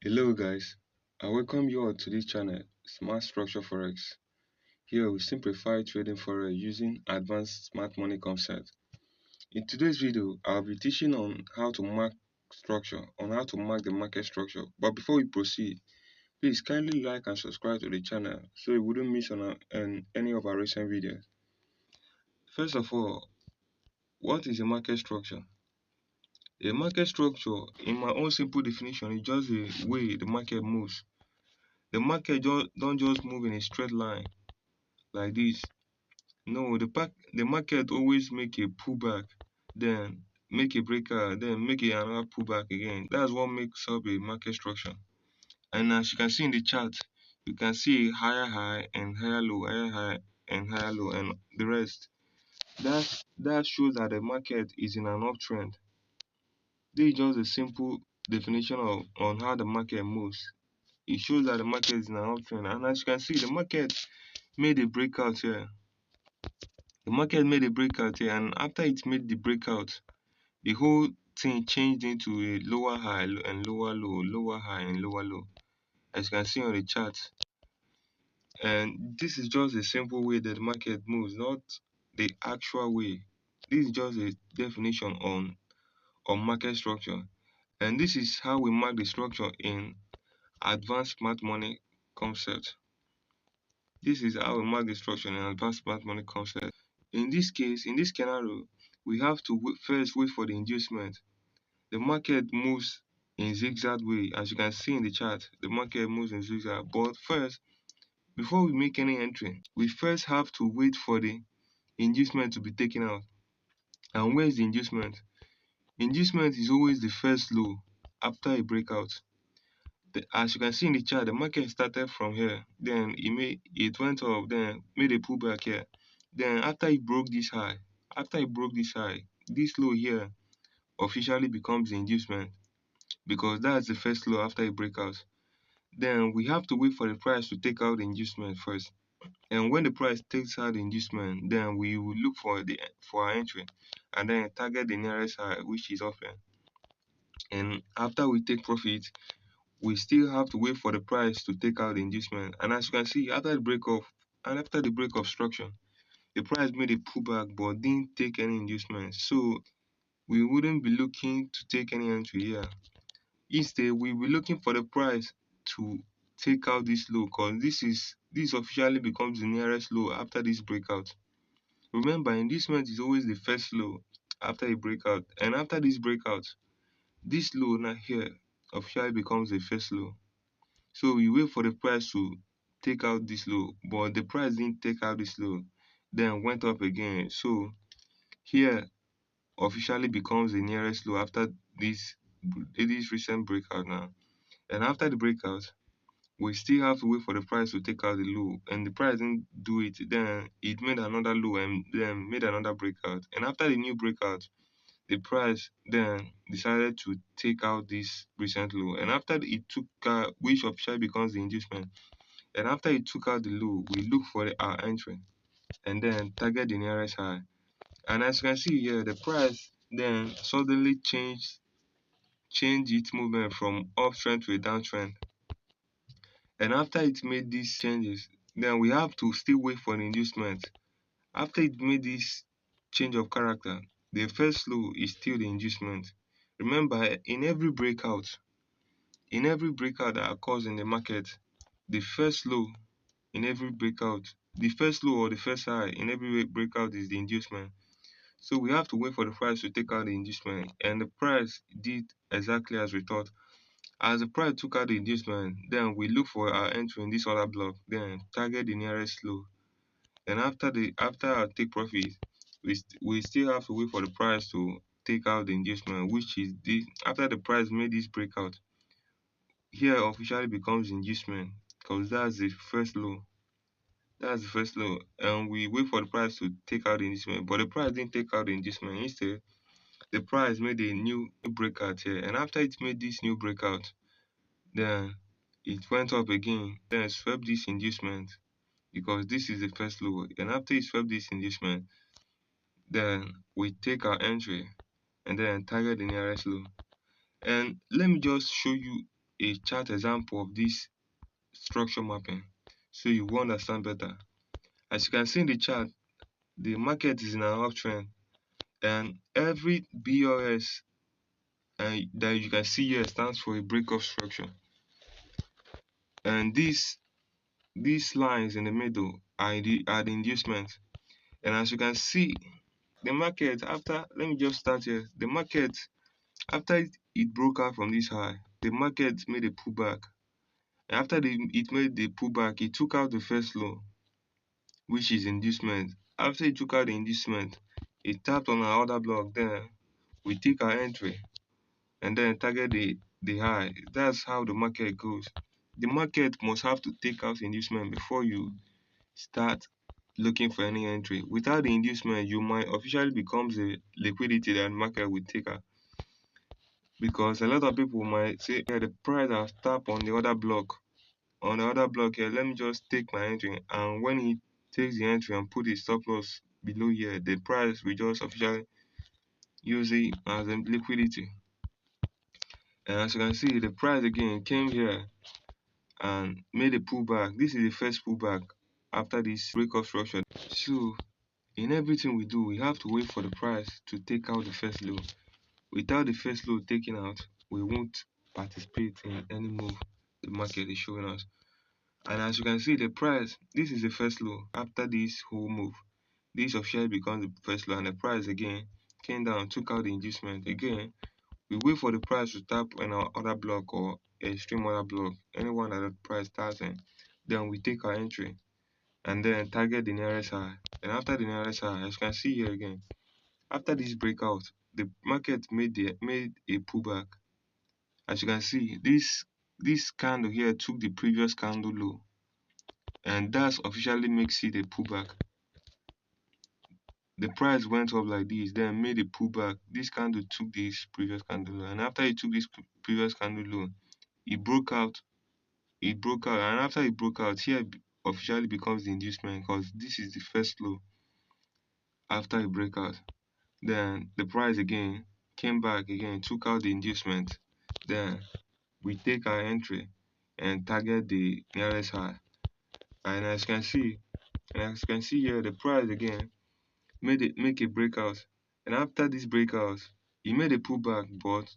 Hello guys, I welcome you all to this channel, Smart Structure Forex. Here we simplify trading forex using advanced smart money concept. In today's video, I'll be teaching on how to mark the market structure. But before we proceed, please kindly like and subscribe to the channel so you wouldn't miss on any of our recent videos. First of all, what is a market structure? A market structure, in my own simple definition, is just the way the market moves. The market don't just move in a straight line like this. No, the market always make a pullback, then make a breakout, then make another pullback again. That's what makes up a market structure. And as you can see in the chart, you can see higher high and higher low, higher high and higher low, and the rest. That shows that the market is in an uptrend. This is just a simple definition of on how the market moves. It shows that the market is in an uptrend, and as you can see, the market made a breakout here. The market made a breakout here, and after it made the breakout, the whole thing changed into a lower high and lower low, lower high and lower low, as you can see on the chart. And this is just a simple way that the market moves, not the actual way. This is just a definition on market structure. And this is how we mark the structure in advanced smart money concept. This is how we mark the structure in advanced smart money concept. In this case, in this scenario, we have to first wait for the inducement. The market moves in zigzag way, as you can see in the chart. The market moves in zigzag. But first, before we make any entry, we first have to wait for the inducement to be taken out. And where is the inducement? Inducement is always the first low after a breakout. As you can see in the chart, the market started from here, then it went up, then made a pullback here. Then after it broke this high, this low here officially becomes the inducement, because that's the first low after a breakout. Then we have to wait for the price to take out the inducement first. And when the price takes out the inducement, then we will look for our entry and then target the nearest high, which is open. And after we take profit, we still have to wait for the price to take out the inducement. And as you can see, after the break of structure, the price made a pullback but didn't take any inducement. So we wouldn't be looking to take any entry here. Instead, we'll be looking for the price to take out this low, because this officially becomes the nearest low after this breakout. Remember, inducement is always the first low after a breakout, and after this breakout, this low now here officially becomes the first low. So we wait for the price to take out this low, but the price didn't take out this low, then went up again. So here officially becomes the nearest low after this recent breakout now. And after the breakout, we still have to wait for the price to take out the low, and the price didn't do it. Then it made another low and then made another breakout. And after the new breakout, the price then decided to take out this recent low. And after it took out, which officially becomes the inducement, and after it took out the low, we look for our entry and then target the nearest high. And as you can see here, the price then suddenly changed its movement from uptrend to a downtrend. And after it made these changes, then we have to still wait for an inducement. After it made this change of character, the first low is still the inducement. Remember, in every breakout that occurs in the market, the first low the first low or the first high in every breakout is the inducement. So we have to wait for the price to take out the inducement, and the price did exactly as we thought. As the price took out the inducement, then we look for our entry in this other block, then target the nearest low. And after our take profit, we still have to wait for the price to take out the inducement, which is after the price made this breakout. Here officially becomes inducement, because that's the first low. And we wait for the price to take out the inducement, but the price didn't take out the inducement. Instead, the price made a new breakout here, and after it made this new breakout, then it went up again, then swept this inducement, because this is the first low. And after it swept this inducement, then we take our entry and then target the nearest low. And let me just show you a chart example of this structure mapping so you will understand better. As you can see in the chart, the market is in an uptrend, and every BRS that you can see here stands for a breakoff structure. And these lines in the middle are the inducement. And as you can see, the market after, let me just start here. The market, after it broke out from this high, the market made a pullback. And after it made the pullback, it took out the first low, which is inducement. After it took out the inducement, it tapped on our order block. Then we take our entry and then target the high. That's how the market goes. The market must have to take out inducement before you start looking for any entry. Without the inducement, you might officially become the liquidity that the market will take out. Because a lot of people might say, yeah, the price has tapped on the other block. On the other block here, let me just take my entry. And when he takes the entry and put the stop loss below here, the price will just officially use it as a liquidity. And as you can see, the price again came here and made a pullback. This is the first pullback after this breakout structure. So in everything we do, we have to wait for the price to take out the first low. Without the first low taken out, we won't participate in any move the market is showing us. And as you can see, the price, this is the first low. After this whole move, this officially becomes the first low, and the price again came down, took out the inducement. Again, we wait for the price to tap on our other block or extreme order block, anyone that the price starts in. Then we take our entry and then target the nearest high. And after the nearest high, as you can see here again, after this breakout, the market made a pullback. As you can see, this candle here took the previous candle low, and that officially makes it a pullback. The price went up like this, then made a pullback. This candle took this previous candle low, and after it took this previous candle low, it broke out. And after it broke out, here officially becomes the inducement because this is the first low after a breakout. Then the price again came back again, took out the inducement. Then we take our entry and target the nearest high. And as you can see here, the price again make a breakout. And after this breakout, it made a pullback, but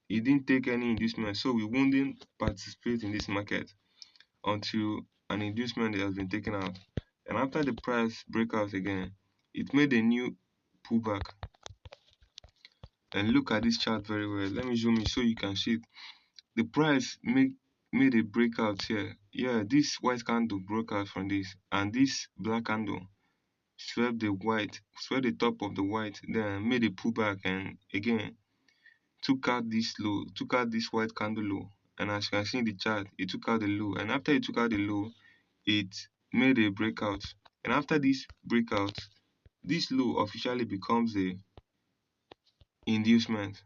it didn't take any inducement, so we wouldn't participate in this market until an inducement has been taken out. And after the price breakout again, it made a new pullback. And look at this chart very well. Let me zoom in so you can see it. The price made a breakout here. Yeah, this white candle broke out from this, and this black candle swept the top of the white, then made a pullback and again took out this white candle low. And as you can see in the chart, it took out the low. And after it took out the low, it made a breakout. And after this breakout, this low officially becomes the inducement.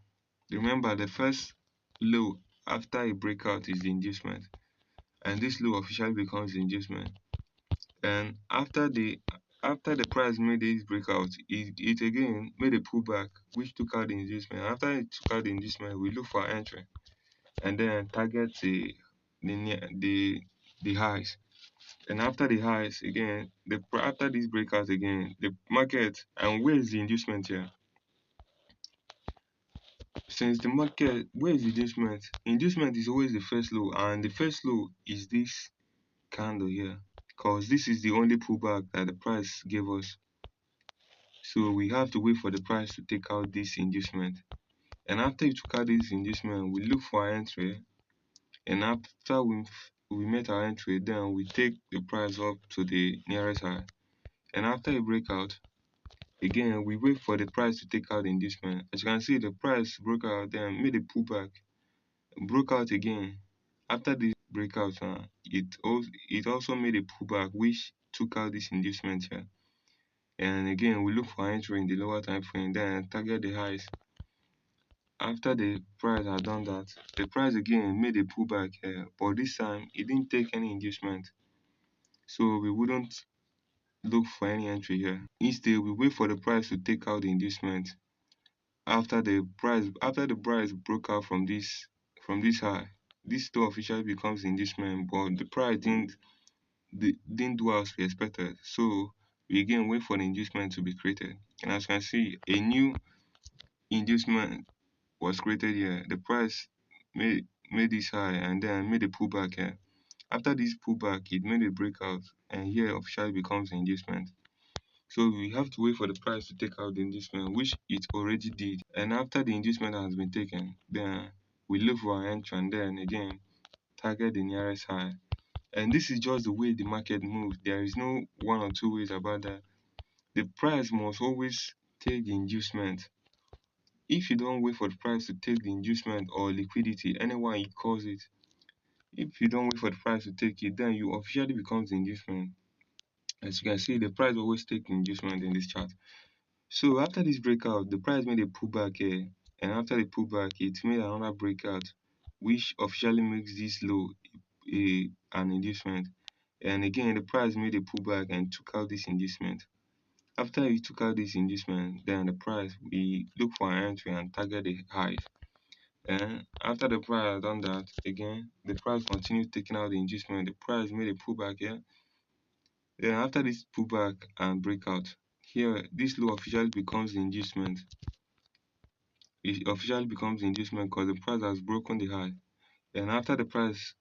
Remember, the first low after a breakout is the inducement, and this low officially becomes the inducement. And after the price made this breakout, it again made a pullback which took out the inducement. After it took out the inducement, we look for entry and then target the highs. And after the highs again, after this breakout again, the market, and where is the inducement here? Since the market, where is the inducement? Inducement is always the first low, and the first low is this candle here, because this is the only pullback that the price gave us. So we have to wait for the price to take out this inducement. And after you took out this inducement, we look for our entry. And after we met our entry, then we take the price up to the nearest high. And after a breakout, again we wait for the price to take out the inducement. As you can see, the price broke out, then made a pullback, broke out again. After this breakout, it also made a pullback which took out this inducement here. And again we look for entry in the lower time frame, then target the highs. After the price had done that, the price again made a pullback here, but this time it didn't take any inducement, so we wouldn't look for any entry here. Instead, we wait for the price to take out the inducement. After the price broke out from this high, this low officially becomes inducement, but the price didn't do as we expected. So we again wait for the inducement to be created. And as you can see, a new inducement was created here. The price made this high and then made a pullback here. After this pullback, it made a breakout, and here officially becomes inducement. So we have to wait for the price to take out the inducement, which it already did. And after the inducement has been taken, then we look for our entry and then again target the nearest high. And this is just the way the market moves. There is no one or two ways about that. The price must always take the inducement. If you don't wait for the price to take the inducement or liquidity, anyone you calls it, if you don't wait for the price to take it, then you officially becomes the inducement. As you can see, the price always takes inducement in this chart. So after this breakout, the price made a pullback here, and after the pullback, it made another breakout, which officially makes this low an inducement. And again, the price made a pullback and took out this inducement. After we took out this inducement, then the price we look for an entry and target the highs. And after the price has done that, again, the price continued taking out the inducement. The price made a pullback here. Then after this pullback and breakout, here this low officially becomes the inducement. It officially becomes the inducement because the price has broken the high. Then after the price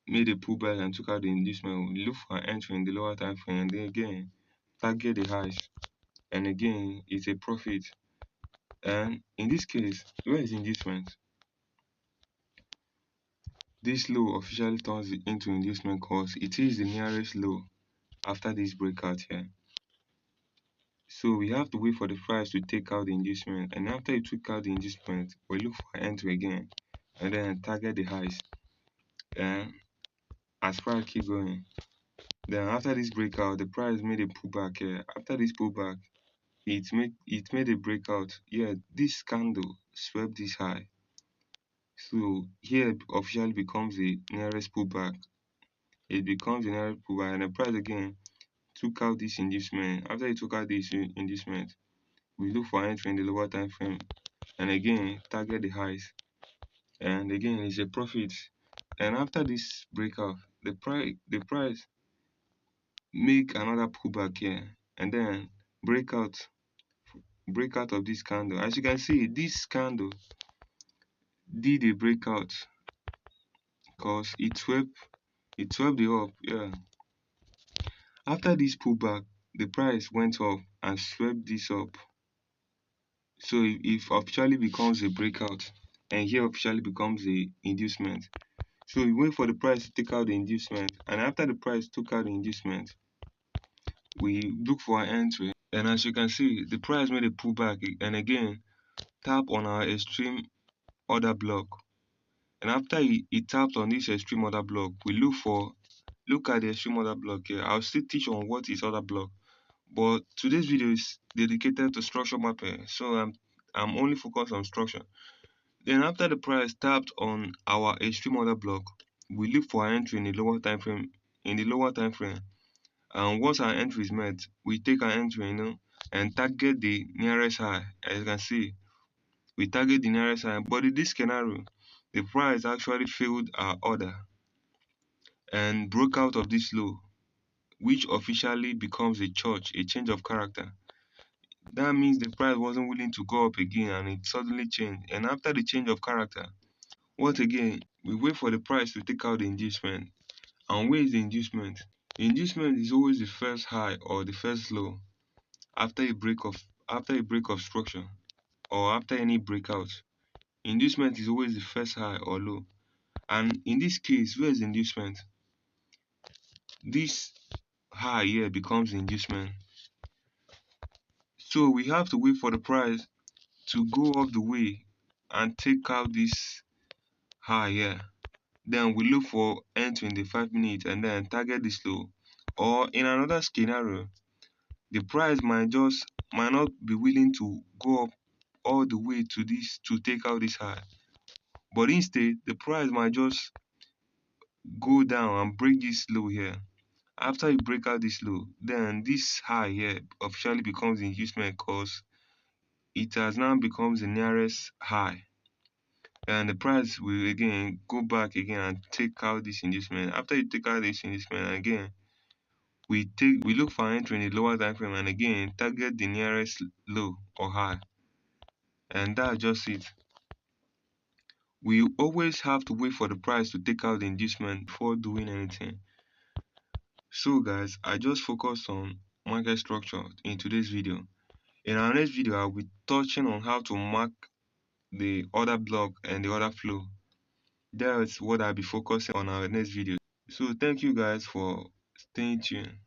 made a pullback and took out the inducement, we look for an entry in the lower time frame and then again target the highs. And again, it's a profit. And in this case, where is inducement? This low officially turns it into inducement because it is the nearest low after this breakout here. So we have to wait for the price to take out the inducement, and after it took out the inducement, we look for entry again and then target the highs. And as price keep going, then after this breakout, the price made a pullback here. After this pullback, it made a breakout. Yeah, this candle swept this high. So here officially becomes the nearest pullback. It becomes the nearest pullback, and the price again took out this inducement. After it took out this inducement, we look for entry in the lower time frame and again target the highs. And again, it's a profit. And after this breakout, the price make another pullback here and then breakout of this candle. As you can see, this candle did a breakout because it swept the up. Yeah. After this pullback, the price went up and swept this up. So it officially becomes a breakout, and here officially becomes the inducement. So we wait for the price to take out the inducement, and after the price took out the inducement, we look for an entry. And as you can see, the price made a pullback and again tap on our extreme order block. And after it tapped on this extreme order block, we look at the extreme order block here. I'll still teach on what is order block, but today's video is dedicated to structure mapping, so I'm only focused on structure. Then after the price tapped on our extreme order block, we look for an entry in the lower time frame. And once our entry is met, we take our entry, and target the nearest high. As you can see, we target the nearest high. But in this scenario, the price actually failed our order and broke out of this low, which officially becomes a change of character. That means the price wasn't willing to go up again and it suddenly changed. And after the change of character, what again? We wait for the price to take out the inducement. And where is the inducement? The inducement is always the first high or the first low after a break of structure or after any breakout. Inducement is always the first high or low. And in this case, where is the inducement? This high here becomes the inducement. So we have to wait for the price to go up the way and take out this high here. Then we look for entry in the 5 minutes and then target this low. Or in another scenario, the price might not be willing to go up all the way to this to take out this high. But instead, the price might just go down and break this low here. After you break out this low, then this high here officially becomes the inducement because it has now becomes the nearest high. and the price will again go back again and take out this inducement. After you take out this inducement again, we look for entry in the lower time frame and again target the nearest low or high, and that's just it. We always have to wait for the price to take out the inducement before doing anything. So guys, I just focused on market structure in today's video. In our next video, I'll be touching on how to mark the order block and the order flow. That's what I'll be focusing on our next video. So thank you guys for staying tuned.